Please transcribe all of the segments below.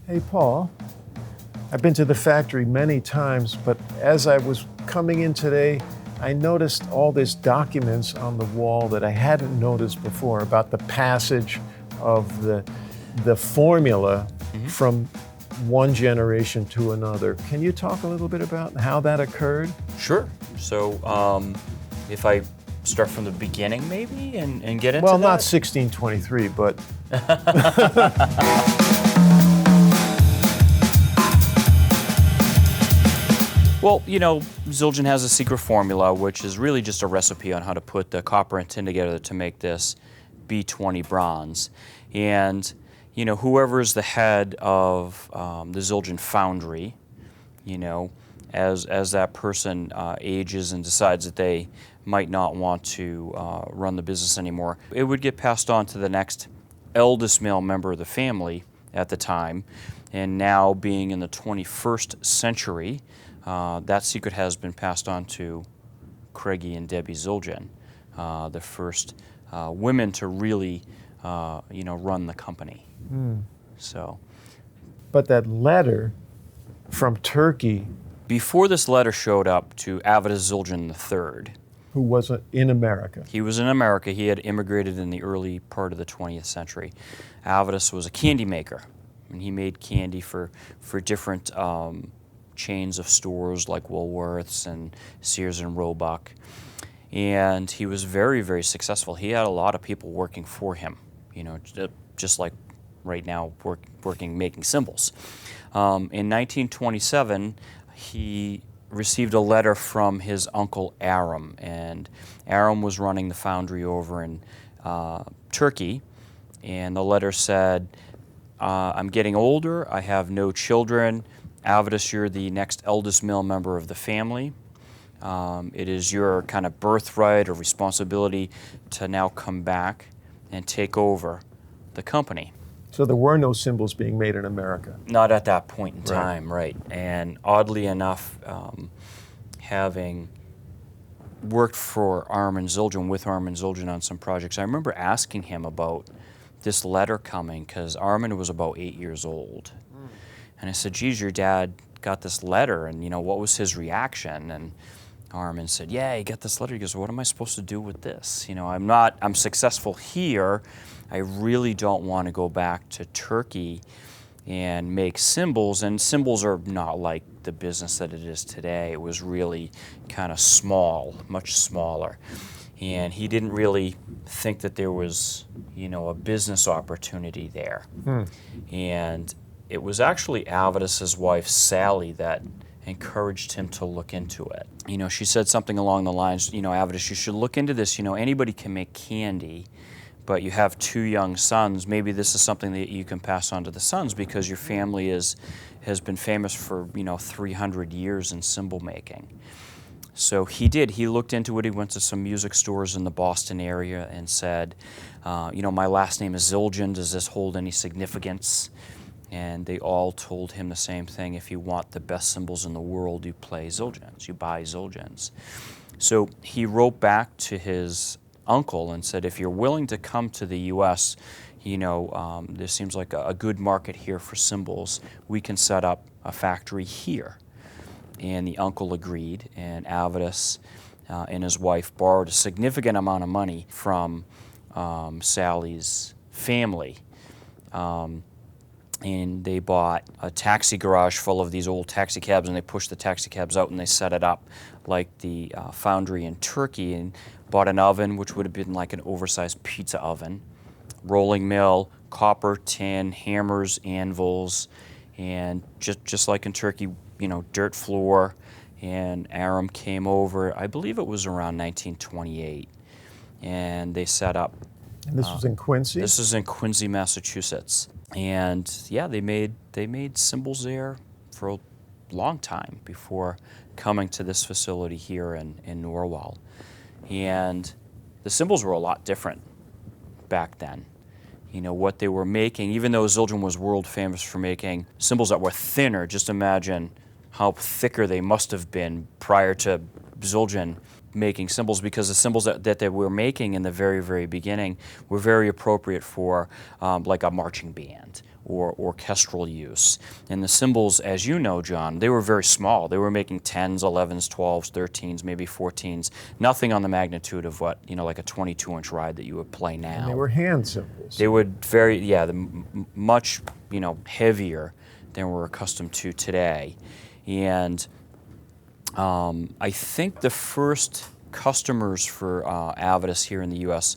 Hey, Paul, I've been to the factory many times, but as I was coming in today, I noticed all these documents on the wall that I hadn't noticed before about the passage of the formula from one generation to another. Can you talk a little bit about how that occurred? Sure. So if I start from the beginning maybe and get into Well, that? not 1623, but... Well, you know, Zildjian has a secret formula, which is really just a recipe on how to put the copper and tin together to make this B20 bronze. And, you know, whoever is the head of the Zildjian foundry, you know, as that person ages and decides that they might not want to run the business anymore, it would get passed on to the next eldest male member of the family at the time. And now, being in the 21st century, that secret has been passed on to Craigie and Debbie Zildjian, the first women to really, you know, run the company. So, But that letter from Turkey, before this letter showed up to Avitus Zildjian III, who was in America. he was in America. He had immigrated in the early part of the 20th century. Avitus was a candy maker, and he made candy for different chains of stores like Woolworths and Sears and Roebuck. And he was very, very successful. He had a lot of people working for him, you know, just like right now, working making cymbals. In 1927, he received a letter from his uncle Aram, and Aram was running the foundry over in Turkey, and the letter said, I'm getting older, I have no children. Avitus, you're the next eldest male member of the family. It is your kind of birthright or responsibility to now come back and take over the company. So there were no cymbals being made in America. Not at that point in time, right. And oddly enough, having worked for Armin Zildjian, with Armin Zildjian on some projects, I remember asking him about this letter coming, because Armin was about 8 years old. And I said, geez, your dad got this letter, and, you know, what was his reaction? And Armin said, yeah, he got this letter. He goes, what am I supposed to do with this? You know, I'm successful here. I really don't want to go back to Turkey and make cymbals. And cymbals are not like the business that it is today. It was really kind of small, much smaller. And he didn't really think that there was, you know, a business opportunity there. And it was actually Avitus's wife, Sally, that encouraged him to look into it. You know, she said something along the lines, you know, Avitus, you should look into this. You know, anybody can make candy, but you have 2 young sons. Maybe this is something that you can pass on to the sons, because your family has been famous for, you know, 300 years in cymbal making. So he did. He looked into it. He went to some music stores in the Boston area and said, you know, my last name is Zildjian. Does this hold any significance? And they all told him the same thing. If you want the best cymbals in the world, you play Zildjians, you buy Zildjians. So he wrote back to his uncle and said, if you're willing to come to the U.S., you know, there seems like a good market here for cymbals. We can set up a factory here. And the uncle agreed, and Avitus and his wife borrowed a significant amount of money from Sally's family. And they bought a taxi garage full of these old taxi cabs, and they pushed the taxi cabs out and they set it up like the foundry in Turkey, and bought an oven, which would have been like an oversized pizza oven, rolling mill, copper, tin, hammers, anvils, and just like in Turkey, you know, dirt floor. And Aram came over, I believe it was around 1928, and they set up. And this was in Quincy? This is in Quincy, Massachusetts. And yeah, they made cymbals there for a long time before coming to this facility here in Norwell. And the cymbals were a lot different back then. You know, what they were making, even though Zildjian was world famous for making cymbals that were thinner, just imagine how thicker they must have been prior to Zildjian making cymbals, because the cymbals that they were making in the very, very beginning were very appropriate for like a marching band or orchestral use. And the cymbals, as you know, John, they were very small. They were making 10s, 11s, 12s, 13s, maybe 14s, nothing on the magnitude of what, like a 22-inch ride that you would play now. And they were hand cymbals. They would much, heavier than we're accustomed to today. And I think the first customers for Avidus here in the U.S.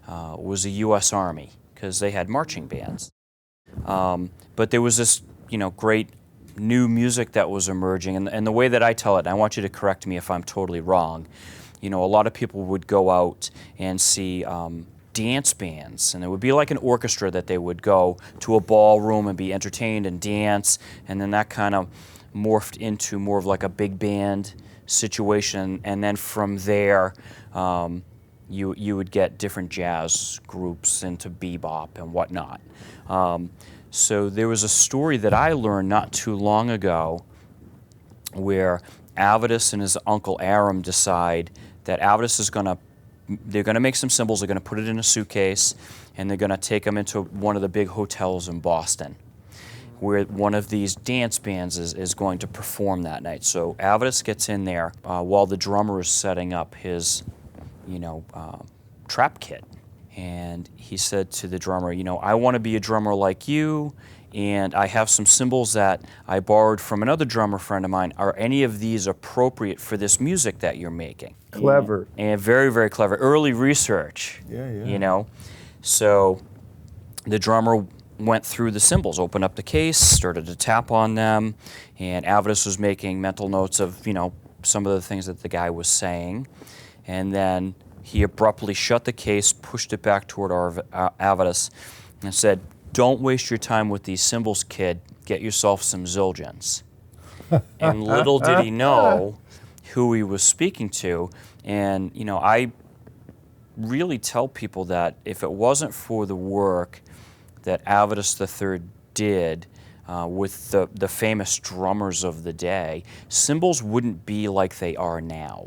Was the U.S. Army, because they had marching bands. But there was this, great new music that was emerging, and the way that I tell it, and I want you to correct me if I'm totally wrong, a lot of people would go out and see dance bands, and it would be like an orchestra that they would go to a ballroom and be entertained and dance, and then that kind of morphed into more of like a big band situation, and then from there you would get different jazz groups into bebop and whatnot. So there was a story that I learned not too long ago where Avidus and his uncle Aram decide that Avidus is they're going to make some cymbals, they're going to put it in a suitcase, and they're going to take them into one of the big hotels in Boston, where one of these dance bands is going to perform that night. So Avidus gets in there while the drummer is setting up his, trap kit. And he said to the drummer, I want to be a drummer like you, and I have some cymbals that I borrowed from another drummer friend of mine. Are any of these appropriate for this music that you're making? Clever. And very, very clever. Early research. Yeah. So the drummer went through the cymbals, opened up the case, started to tap on them, and Avidus was making mental notes of, some of the things that the guy was saying. And then he abruptly shut the case, pushed it back toward Avidus, and said, "Don't waste your time with these cymbals, kid. Get yourself some Zildjians." And little did he know who he was speaking to. And, I really tell people that if it wasn't for the work that Avidus III did with the famous drummers of the day, cymbals wouldn't be like they are now.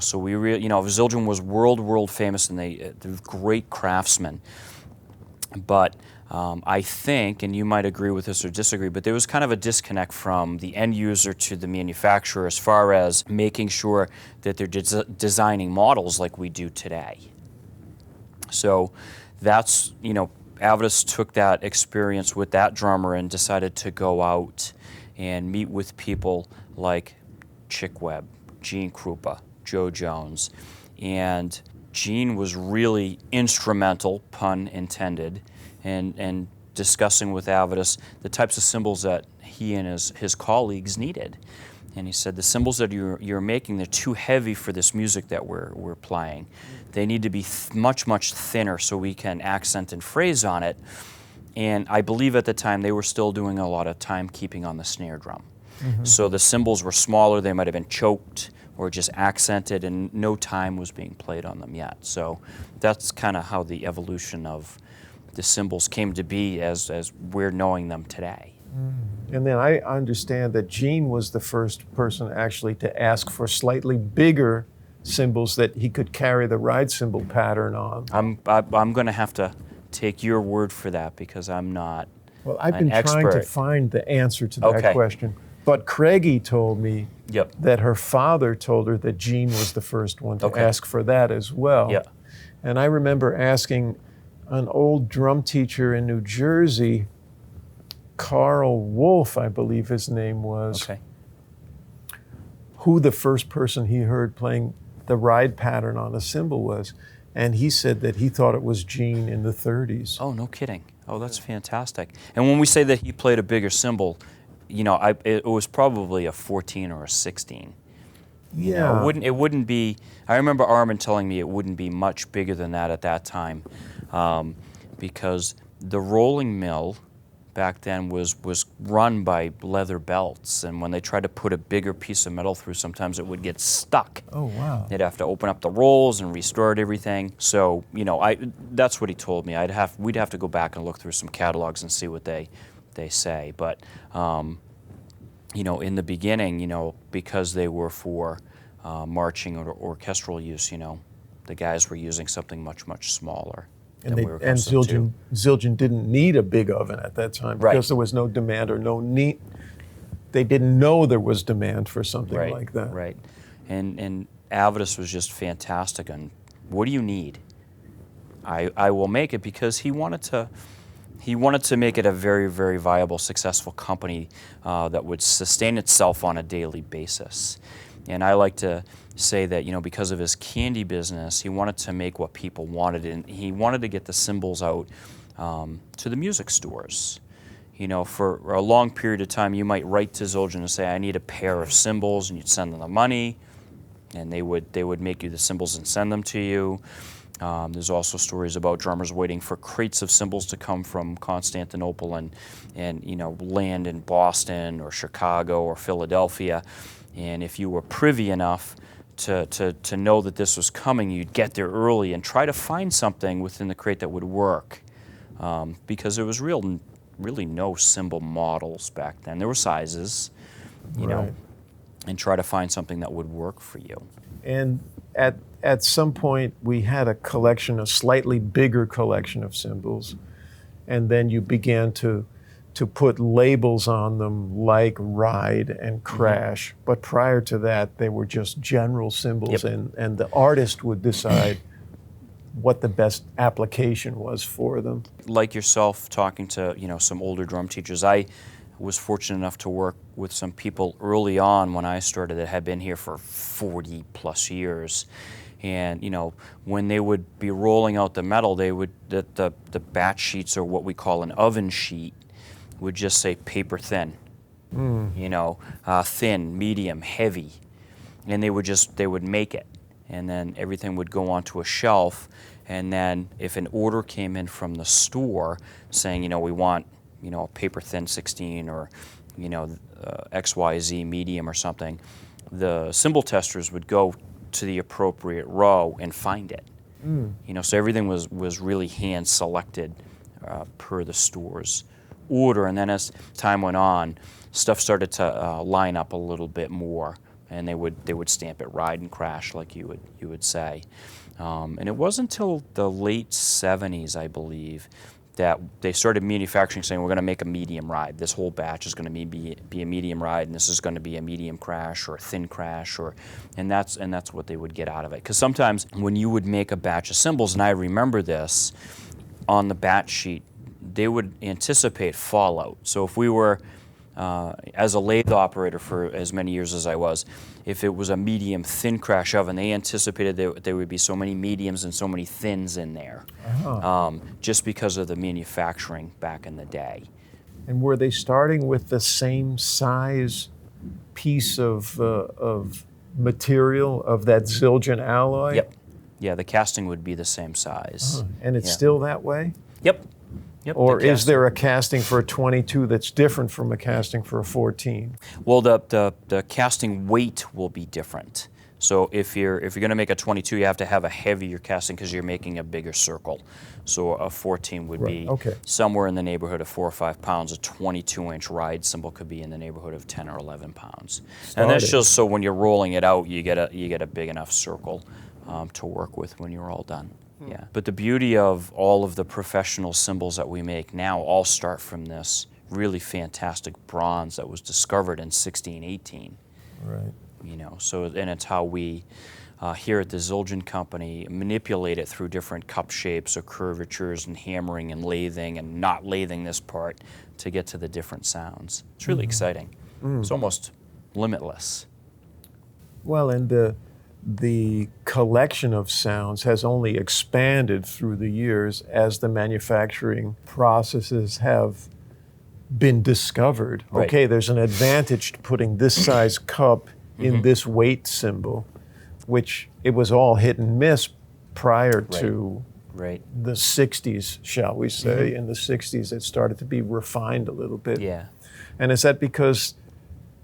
So we really, Zildjian was world famous, and they're great craftsmen. But I think, and you might agree with this or disagree, but there was kind of a disconnect from the end user to the manufacturer as far as making sure that they're designing models like we do today. So that's, Avidus took that experience with that drummer and decided to go out and meet with people like Chick Webb, Gene Krupa, Joe Jones. And Gene was really instrumental, pun intended, in discussing with Avidus the types of cymbals that he and his colleagues needed. And he said, the cymbals that you're making, they're too heavy for this music that we're playing. They need to be much thinner so we can accent and phrase on it. And I believe at the time they were still doing a lot of timekeeping on the snare drum. Mm-hmm. So the cymbals were smaller, they might have been choked or just accented, and no time was being played on them yet. So that's kind of how the evolution of the cymbals came to be as we're knowing them today. And then I understand that Gene was the first person actually to ask for slightly bigger cymbals that he could carry the ride cymbal pattern on. I'm going to have to take your word for that, because I'm not Well, I've been expert. trying to find the answer to that question. But Craigie told me that her father told her that Gene was the first one to ask for that as well. Yeah. And I remember asking an old drum teacher in New Jersey, Carl Wolf, I believe his name was, who the first person he heard playing the ride pattern on a cymbal was. And he said that he thought it was Gene in the 30s. Oh, no kidding. Oh, that's fantastic. And when we say that he played a bigger cymbal, it was probably a 14 or a 16. Yeah. It wouldn't be, I remember Armin telling me it wouldn't be much bigger than that at that time, because the rolling mill back then was run by leather belts, and when they tried to put a bigger piece of metal through, sometimes it would get stuck. Oh, wow. They'd have to open up the rolls and restart everything. So, that's what he told me. We'd have to go back and look through some catalogs and see what they say. But, in the beginning, because they were for marching or orchestral use, the guys were using something much, much smaller. And, than we were accustomed to. Zildjian didn't need a big oven at that time Right. because there was no demand or no need. They didn't know there was demand for something Right, like that. right. And Avidus was just fantastic on, what do you need? I will make it, because he wanted to make it a very, very viable, successful company that would sustain itself on a daily basis. And I like to say that, because of his candy business, he wanted to make what people wanted, and he wanted to get the cymbals out to the music stores. For a long period of time, you might write to Zildjian and say, I need a pair of cymbals, and you'd send them the money, and they would make you the cymbals and send them to you. There's also stories about drummers waiting for crates of cymbals to come from Constantinople and land in Boston or Chicago or Philadelphia. And if you were privy enough to know that this was coming, you'd get there early and try to find something within the crate that would work, because there was really no cymbal models back then. There were sizes, and try to find something that would work for you. And at some point, we had a slightly bigger collection of cymbals, and then you began to put labels on them like ride and crash. Mm-hmm. But prior to that, they were just general cymbals, Yep. and the artist would decide what the best application was for them. Like yourself, talking to some older drum teachers, I was fortunate enough to work with some people early on when I started that had been here for 40 plus years. And when they would be rolling out the metal, the batch sheets, or what we call an oven sheet, would just say paper thin. Thin, medium, heavy, and they would make it, and then everything would go onto a shelf. And then if an order came in from the store saying, we want a paper thin 16 or XYZ medium or something, the cymbal testers would go to the appropriate row and find it. So everything was really hand selected per the store's order. And then as time went on, stuff started to line up a little bit more, and they would stamp it ride and crash, like you would say. And it wasn't until the late 70s, I believe, that they started manufacturing, saying, we're going to make a medium ride. This whole batch is going to be a medium ride, and this is going to be a medium crash or a thin crash, and that's what they would get out of it. Because sometimes when you would make a batch of cymbals, and I remember this, on the batch sheet, they would anticipate fallout. So if we were, as a lathe operator for as many years as I was, if it was a medium thin crash oven, they anticipated there would be so many mediums and so many thins in there, just because of the manufacturing back in the day. And were they starting with the same size piece of material of that Zildjian alloy? Yep. Yeah, the casting would be the same size. And it's still that way? Yep. Or is there a casting for a 22 that's different from a casting for a 14? Well, the casting weight will be different. So if you're going to make a 22, you have to have a heavier casting because you're making a bigger circle. So a 14 would be somewhere in the neighborhood of 4 or 5 pounds. A 22-inch ride cymbal could be in the neighborhood of 10 or 11 pounds. And that's just so when you're rolling it out, you get a big enough circle to work with when you're all done. Yeah. But the beauty of all of the professional cymbals that we make now all start from this really fantastic bronze that was discovered in 1618. Right. So, and it's how we here at the Zildjian Company manipulate it through different cup shapes or curvatures and hammering and lathing and not lathing this part to get to the different sounds. It's really exciting. It's almost limitless. Well, and the collection of sounds has only expanded through the years as the manufacturing processes have been discovered. Right. Okay, there's an advantage to putting this size cup in this weight cymbal, which it was all hit and miss prior to the 60s, shall we say. In the 60s, it started to be refined a little bit. Yeah. And is that because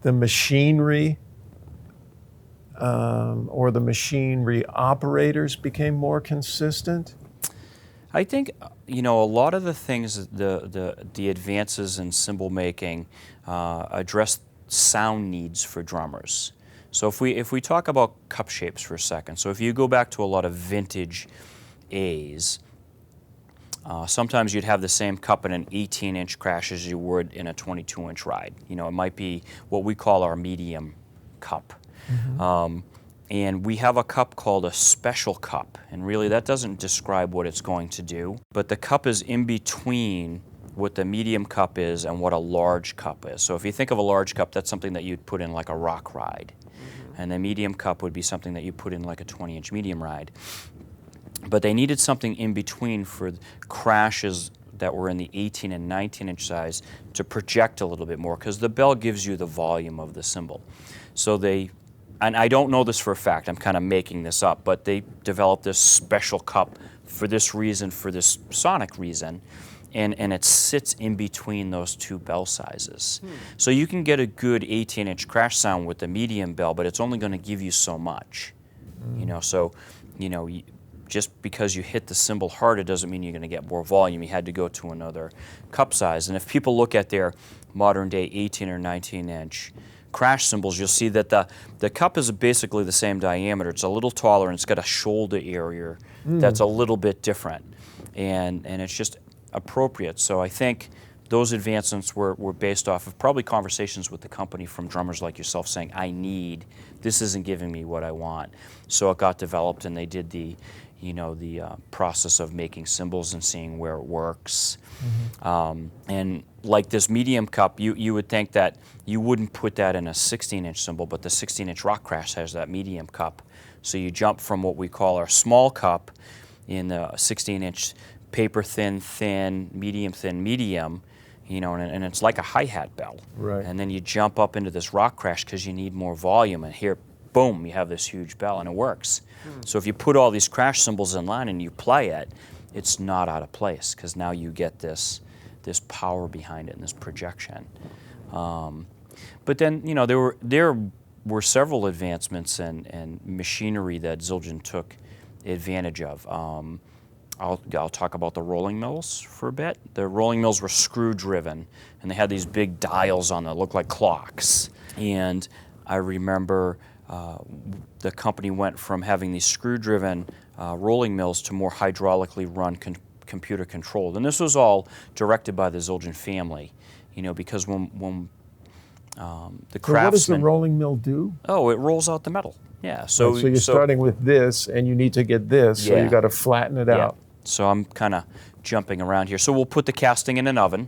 the machinery or the machinery operators became more consistent? I think a lot of the things, the advances in cymbal making address sound needs for drummers. So if we talk about cup shapes for a second, so if you go back to a lot of vintage A's, sometimes you'd have the same cup in an 18-inch crash as you would in a 22-inch ride. You know, it might be what we call our medium cup. And we have a cup called a special cup, and really that doesn't describe what it's going to do, but the cup is in between what the medium cup is and what a large cup is. So if you think of a large cup, that's something that you'd put in like a rock ride. And the medium cup would be something that you put in like a 20-inch medium ride. But they needed something in between for crashes that were in the 18 and 19-inch size to project a little bit more, because the bell gives you the volume of the cymbal. So they, and I don't know this for a fact, I'm kind of making this up, but they developed this special cup for this reason, for this sonic reason, and it sits in between those two bell sizes. So you can get a good 18-inch crash sound with the medium bell, but it's only going to give you so much. You know, so, you know, just because you hit the cymbal harder doesn't mean you're going to get more volume. You had to go to another cup size. And if people look at their modern day 18 or 19-inch crash cymbals, you'll see that the cup is basically the same diameter. It's a little taller, and it's got a shoulder area that's a little bit different. And it's just appropriate. So I think those advancements were based off of probably conversations with the company from drummers like yourself saying, this isn't giving me what I want. So it got developed, and they did the process of making cymbals and seeing where it works. And like this medium cup, you would think that you wouldn't put that in a 16-inch cymbal, but the 16-inch rock crash has that medium cup. So you jump from what we call our small cup in the 16-inch paper thin, medium, you know, and it's like a hi-hat bell. Right. And then you jump up into this rock crash because you need more volume, and here, boom, you have this huge bell, and it works. So if you put all these crash cymbals in line and you play it, it's not out of place, because now you get this power behind it and this projection. But then, you know, there were several advancements and machinery that Zildjian took advantage of. I'll talk about the rolling mills for a bit. The rolling mills were screw-driven, and they had these big dials on them that looked like clocks. And I remember the company went from having these screw-driven rolling mills to more hydraulically run computer-controlled. And this was all directed by the Zildjian family, you know, because when the craftsman... So what does the rolling mill do? Oh, it rolls out the metal. Yeah. So you're starting with this, and you need to get this, so you got to flatten it out. So I'm kind of jumping around here. So we'll put the casting in an oven,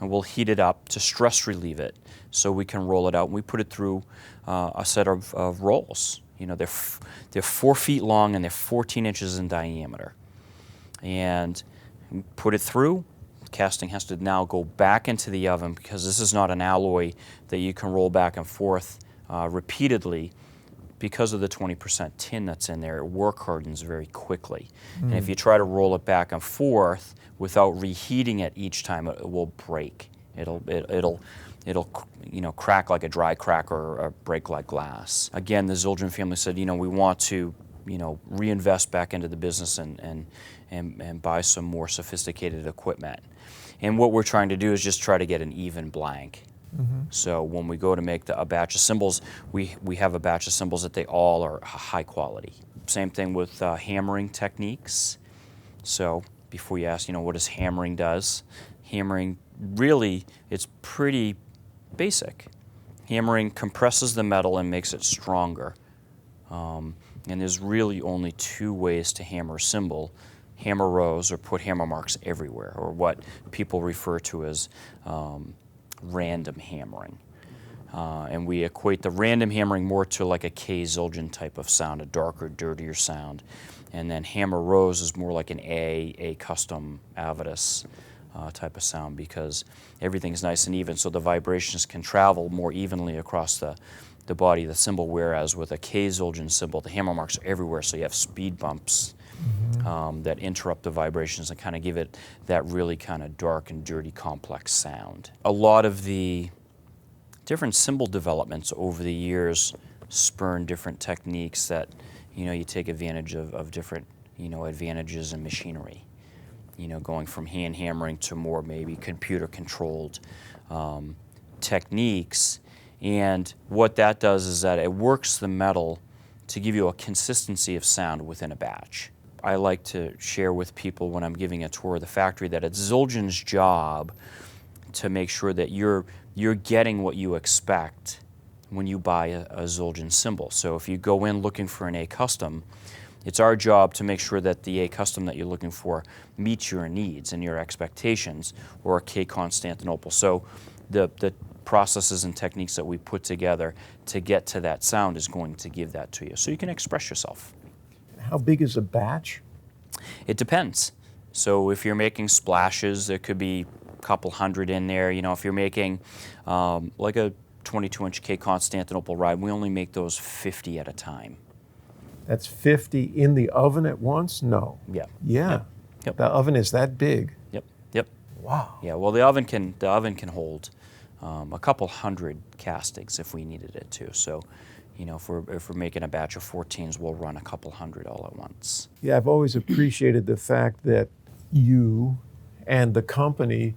and we'll heat it up to stress relieve it so we can roll it out. And we put it through a set of rolls. You know, they're 4 feet long, and they're 14 inches in diameter. And we put it through. The casting has to now go back into the oven, because this is not an alloy that you can roll back and forth repeatedly. Because of the 20% tin that's in there, it work hardens very quickly. And if you try to roll it back and forth without reheating it each time, it will break. It'll you know, crack like a dry cracker or break like glass. Again, the Zildjian family said, you know, we want to, you know, reinvest back into the business and buy some more sophisticated equipment. And what we're trying to do is just try to get an even blank. So when we go to make a batch of cymbals, we have a batch of cymbals that they all are high quality. Same thing with hammering techniques. So before you ask, you know, what does hammering does? Hammering, really, it's pretty basic. Hammering compresses the metal and makes it stronger. And there's really only 2 ways to hammer a cymbal. Hammer rows, or put hammer marks everywhere, or what people refer to as random hammering. And we equate the random hammering more to like a K Zildjian type of sound, a darker, dirtier sound. And then hammer rows is more like an A custom Avitus type of sound, because everything's nice and even, so the vibrations can travel more evenly across the body of the cymbal, whereas with a K Zildjian cymbal, the hammer marks are everywhere, so you have speed bumps that interrupt the vibrations and kind of give it that really kind of dark and dirty, complex sound. A lot of the different cymbal developments over the years spurn different techniques that, you know, you take advantage of different, you know, advantages in machinery. You know, going from hand hammering to more maybe computer-controlled techniques. And what that does is that it works the metal to give you a consistency of sound within a batch. I like to share with people when I'm giving a tour of the factory that it's Zildjian's job to make sure that you're getting what you expect when you buy a Zildjian cymbal. So if you go in looking for an A custom, it's our job to make sure that the A custom that you're looking for meets your needs and your expectations, or a K Constantinople. So the processes and techniques that we put together to get to that sound is going to give that to you, so you can express yourself. How big is a batch? It depends. So if you're making splashes, there could be a couple hundred in there. You know, if you're making like a 22-inch K Constantinople ride, we only make those 50 at a time. That's 50 in the oven at once? No. Yeah. Yeah. Yep. The oven is that big. Yep. Wow. Yeah. Well, the oven can hold a couple hundred castings if we needed it to. So, you know, if we're making a batch of 14s, we'll run a couple hundred all at once. Yeah, I've always appreciated the fact that you and the company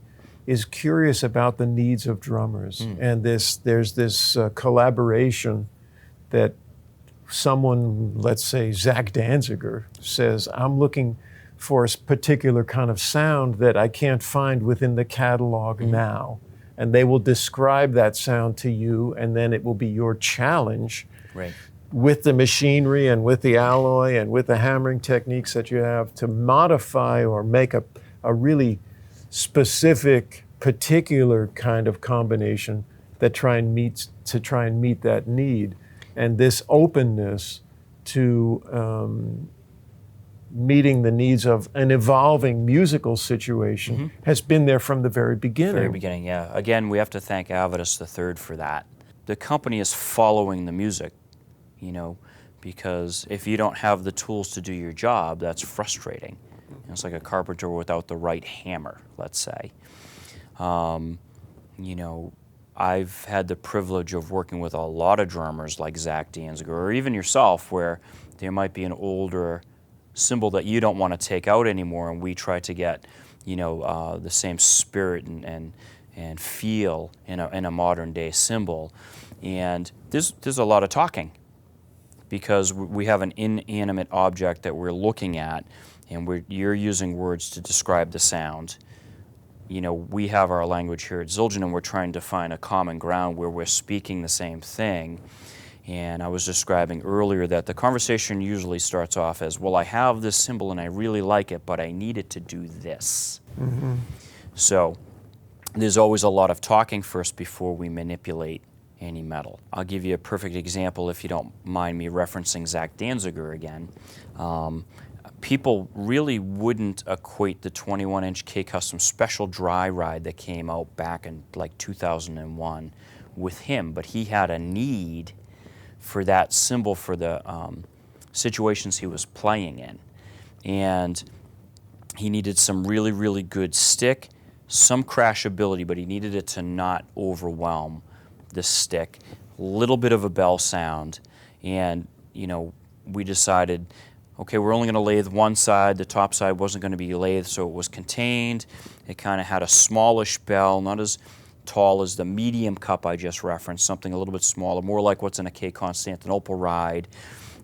is curious about the needs of drummers. And there's this collaboration that someone, let's say Zach Danziger, says, I'm looking for a particular kind of sound that I can't find within the catalog now. And they will describe that sound to you, and then it will be your challenge with the machinery and with the alloy and with the hammering techniques that you have to modify or make a really specific, particular kind of combination that try and meet that need. And this openness to meeting the needs of an evolving musical situation has been there from the very beginning. Very beginning, yeah. Again, we have to thank Avidus III for that. The company is following the music, you know, because if you don't have the tools to do your job, that's frustrating. It's like a carpenter without the right hammer, let's say. You know, I've had the privilege of working with a lot of drummers like Zach Danziger, or even yourself, where there might be an older cymbal that you don't want to take out anymore, and we try to get, you know, the same spirit and feel in a modern day cymbal. And there's a lot of talking, because we have an inanimate object that we're looking at, and you're using words to describe the sound. You know, we have our language here at Zildjian, and we're trying to find a common ground where we're speaking the same thing. And I was describing earlier that the conversation usually starts off as, well, I have this cymbal and I really like it, but I need it to do this. So there's always a lot of talking first before we manipulate any metal. I'll give you a perfect example, if you don't mind me referencing Zach Danziger again. People really wouldn't equate the 21-inch K-Custom Special Dry Ride that came out back in like 2001 with him, but he had a need for that cymbal for the situations he was playing in. And he needed some really, really good stick, some crashability, but he needed it to not overwhelm the stick, a little bit of a bell sound. And, you know, we decided, okay, we're only going to lathe one side. The top side wasn't going to be lathed, so it was contained. It kind of had a smallish bell, not as tall as the medium cup I just referenced, something a little bit smaller, more like what's in a K Constantinople ride.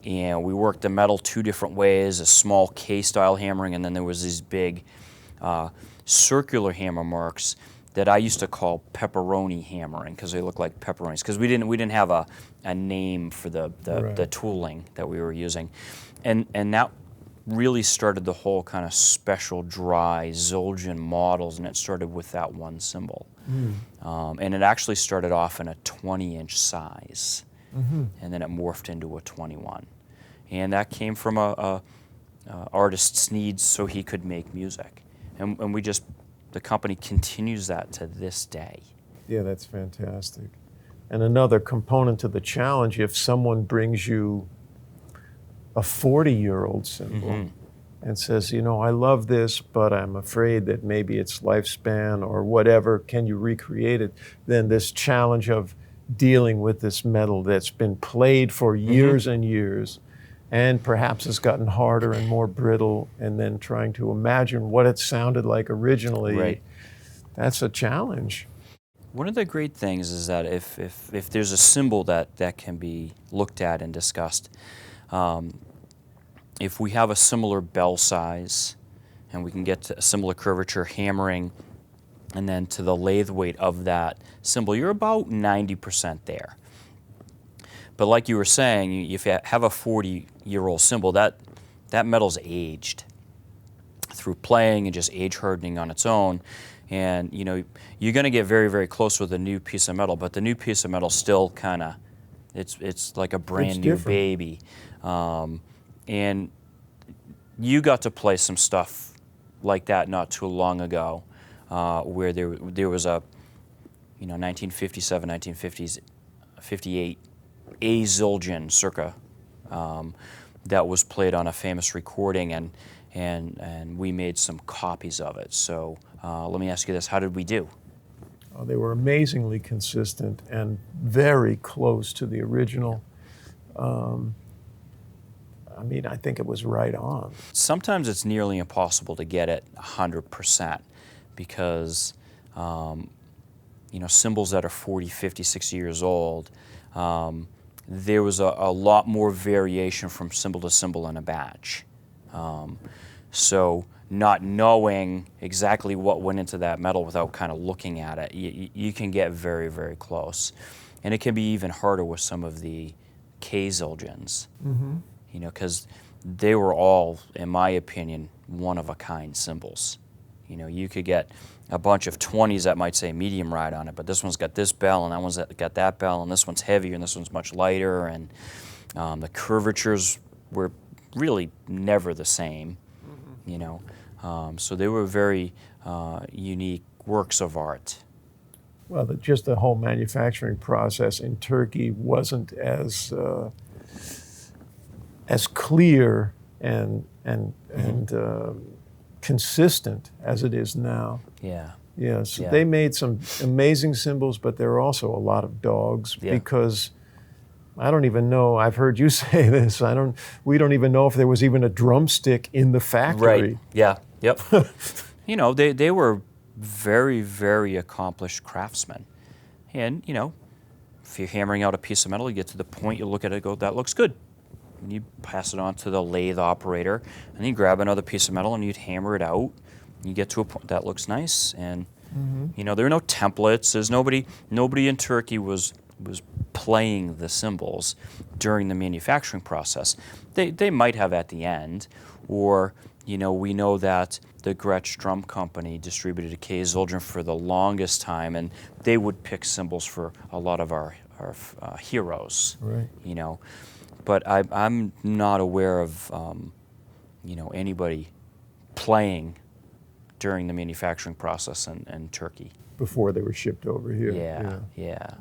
And we worked the metal two different ways, a small K-style hammering, and then there was these big circular hammer marks that I used to call pepperoni hammering, because they look like pepperonis, because we didn't have a name for the tooling that we were using. And that really started the whole kind of special dry Zildjian models, and it started with that one cymbal. And it actually started off in a 20-inch size, and then it morphed into a 21. And that came from a artist's needs so he could make music. And the company continues that to this day. Yeah, that's fantastic. And another component to the challenge, if someone brings you a 40-year-old cymbal and says, you know, I love this, but I'm afraid that maybe its lifespan or whatever, can you recreate it? Then this challenge of dealing with this metal that's been played for years and years, and perhaps has gotten harder and more brittle, and then trying to imagine what it sounded like originally, that's a challenge. One of the great things is that if there's a symbol that can be looked at and discussed, if we have a similar bell size and we can get to a similar curvature hammering and then to the lathe weight of that cymbal, you're about 90% there. But like you were saying, if you have a 40-year-old cymbal, that metal's aged through playing and just age hardening on its own. And you're going to get very, very close with a new piece of metal, but the new piece of metal still kind of, it's like a brand new baby. And you got to play some stuff like that not too long ago, where there was a 1957, 1950s, 58 a Zildjian circa that was played on a famous recording, and we made some copies of it. So let me ask you this: how did we do? They were amazingly consistent and very close to the original. I think it was right on. Sometimes it's nearly impossible to get it 100% because cymbals that are 40, 50, 60 years old, there was a lot more variation from cymbal to cymbal in a batch. So not knowing exactly what went into that metal without kind of looking at it, you can get very, very close. And it can be even harder with some of the K Zildjians, because they were all, in my opinion, one-of-a-kind cymbals. You could get a bunch of 20s that might say medium ride on it, but this one's got this bell, and that one's got that bell, and this one's heavier, and this one's much lighter, and the curvatures were really never the same, so they were very unique works of art. Well, just the whole manufacturing process in Turkey wasn't as clear and consistent as it is now. Yeah. So they made some amazing cymbals, but there are also a lot of dogs because I don't even know. I've heard you say this. We don't even know if there was even a drumstick in the factory. Right. Yeah. Yep. They were very, very accomplished craftsmen, and if you're hammering out a piece of metal, you get to the point, you look at it, and go, that looks good. And you pass it on to the lathe operator, and then you grab another piece of metal and you'd hammer it out. And you get to a point that looks nice, and there are no templates. There's nobody in Turkey was playing the cymbals during the manufacturing process. They might have at the end, or we know that the Gretsch Drum Company distributed a K Zildjian for the longest time, and they would pick cymbals for a lot of our heroes. Right. But I'm not aware of anybody playing during the manufacturing process in Turkey. Before they were shipped over here. Yeah.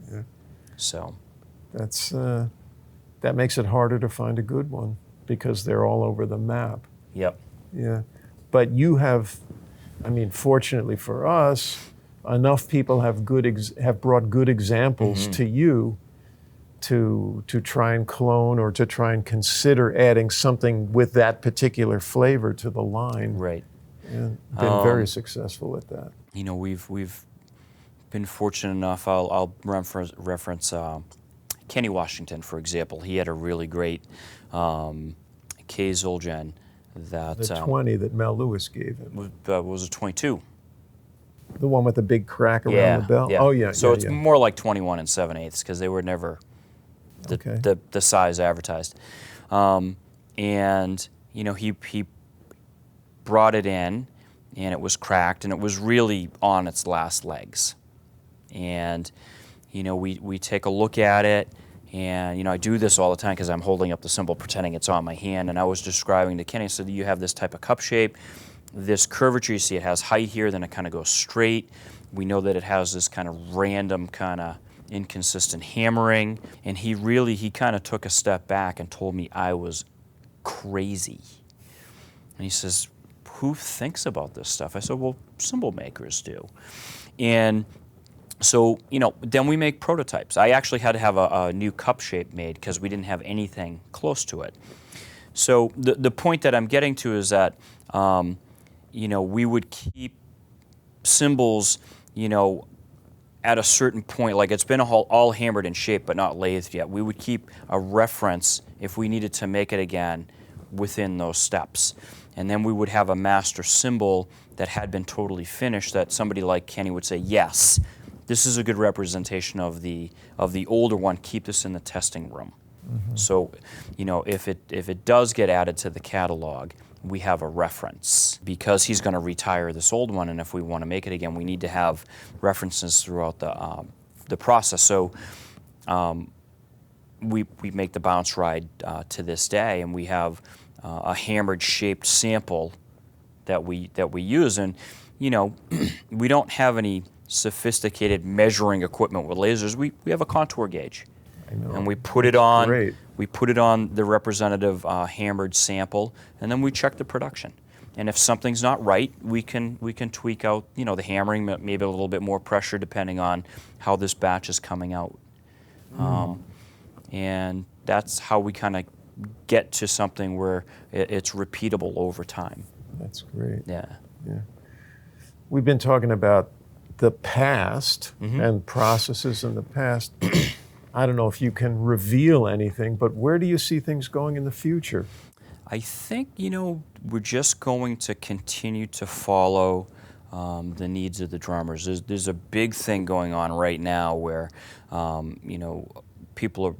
So that's that makes it harder to find a good one because they're all over the map. Yep. Yeah. But you have, fortunately for us, enough people have brought good examples to you to try and clone or to try and consider adding something with that particular flavor to the line. Right. And been very successful at that. We've been fortunate enough. I'll reference Kenny Washington, for example. He had a really great K Zildjian that the 20 that Mel Lewis gave him was a 22. The one with the big crack around the bell. Yeah. Oh yeah. So it's more like 21 and 7/8 because they were never the size advertised. And he brought it in, and it was cracked, and it was really on its last legs. And we take a look at it, and I do this all the time because I'm holding up the cymbal pretending it's on my hand, and I was describing to Kenny, I said, you have this type of cup shape, this curvature, you see it has height here, then it kind of goes straight. We know that it has this kind of random kind of inconsistent hammering, and he kind of took a step back and told me I was crazy. And he says, who thinks about this stuff? I said, well, cymbal makers do. And so, then we make prototypes. I actually had to have a new cup shape made because we didn't have anything close to it. So the point that I'm getting to is that, we would keep cymbals, at a certain point, like it's been all hammered and shaped but not lathed yet, we would keep a reference if we needed to make it again within those steps. And then we would have a master cymbal that had been totally finished that somebody like Kenny would say, yes, this is a good representation of the older one, keep this in the testing room. So, you know, if it does get added to the catalog, we have a reference because he's going to retire this old one, and if we want to make it again, we need to have references throughout the process. So we make the bounce ride to this day, and we have a hammered shaped sample that we use, and you know, we don't have any sophisticated measuring equipment with lasers. We have a contour gauge. I know. And we put it on. Great. We put it on the representative hammered sample, and then we check the production. And if something's not right, we can tweak out, you know, the hammering, maybe a little bit more pressure depending on how this batch is coming out. And that's how we kind of get to something where it's repeatable over time. That's great. Yeah. Yeah. We've been talking about the past and processes in the past. I don't know if you can reveal anything, but where do you see things going in the future? I think, you know, we're just going to continue to follow the needs of the drummers. There's a big thing going on right now where, you know, people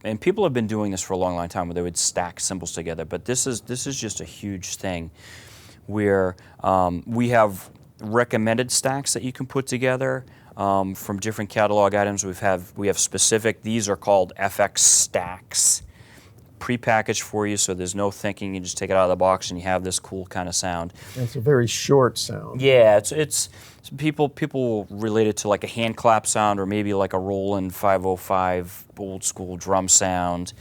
have been doing this for a long, long time where they would stack cymbals together, but this is just a huge thing where we have recommended stacks that you can put together. From different catalog items, we have specific. These are called FX stacks, pre-packaged for you, so there's no thinking. You just take it out of the box and you have this cool kind of sound. It's a very short sound. Yeah, it's people relate it to like a hand clap sound or maybe like a Roland 505 old school drum sound.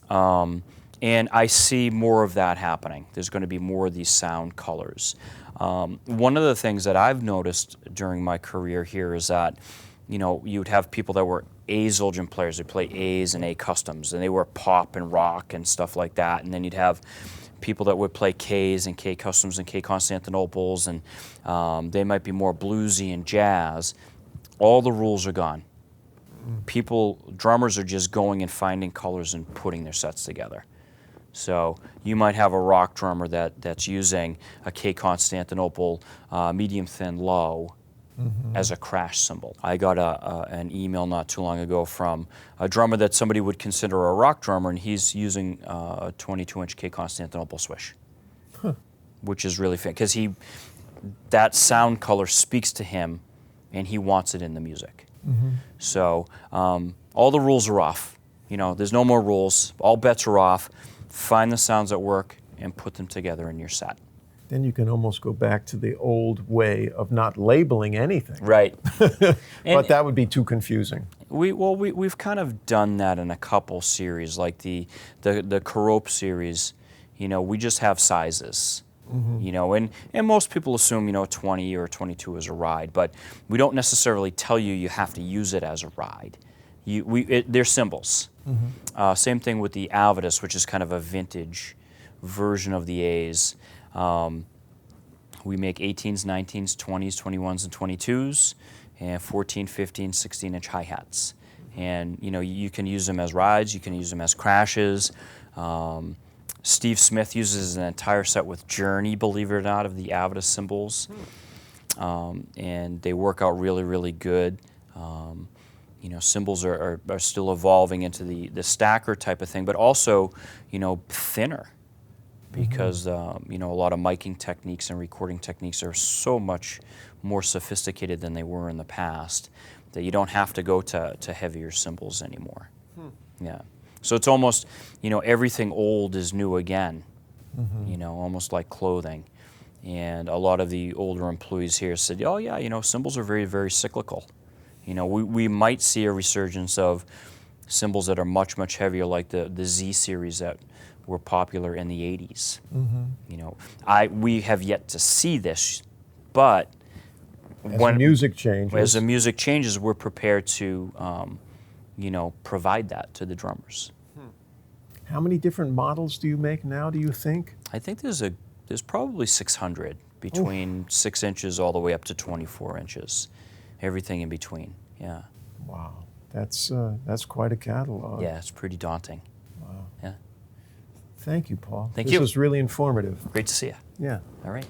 And I see more of that happening. There's going to be more of these sound colors. One of the things that I've noticed during my career here is that, you know, you would have people that were A Zildjian players who play A's and A customs, and they were pop and rock and stuff like that. And then you'd have people that would play K's and K customs and K Constantinoples, and they might be more bluesy and jazz. All the rules are gone. Drummers are just going and finding colors and putting their sets together. So you might have a rock drummer that's using a K Constantinople medium thin low as a crash cymbal. I got an email not too long ago from a drummer that somebody would consider a rock drummer, and he's using a 22-inch K Constantinople swish, which is really fun because that sound color speaks to him, and he wants it in the music. So all the rules are off. You know, there's no more rules. All bets are off. Find the sounds that work and put them together in your set. Then you can almost go back to the old way of not labeling anything. Right. But that would be too confusing. We've kind of done that in a couple series, like the Karope series. You know, we just have sizes. You know, and most people assume, you know, 20 or 22 is a ride, but we don't necessarily tell you have to use it as a ride. They're cymbals. Same thing with the Alvidus, which is kind of a vintage version of the A's. We make 18s, 19s, 20s, 21s, and 22s, and 14, 15, 16-inch hi-hats. And, you know, you can use them as rides, you can use them as crashes. Steve Smith uses an entire set with Journey, believe it or not, of the Alvidus cymbals. And they work out really, really good. You know, cymbals are still evolving into the stacker type of thing, but also, you know, thinner because, you know, a lot of miking techniques and recording techniques are so much more sophisticated than they were in the past that you don't have to go to heavier cymbals anymore. Yeah. So it's almost, you know, everything old is new again, you know, almost like clothing. And a lot of the older employees here said, oh, yeah, you know, cymbals are very, very cyclical. You know, we might see a resurgence of cymbals that are much, much heavier, like the Z series that were popular in the 80s. You know, we have yet to see this, but As the music changes, we're prepared to, you know, provide that to the drummers. How many different models do you make now, do you think? I think there's probably 600 between 6 inches all the way up to 24 inches. Everything in between. Yeah. Wow, that's quite a catalog. Yeah, it's pretty daunting. Wow. Yeah. Thank you, Paul. Thank This you. was really informative. Great to see you. Yeah. All right.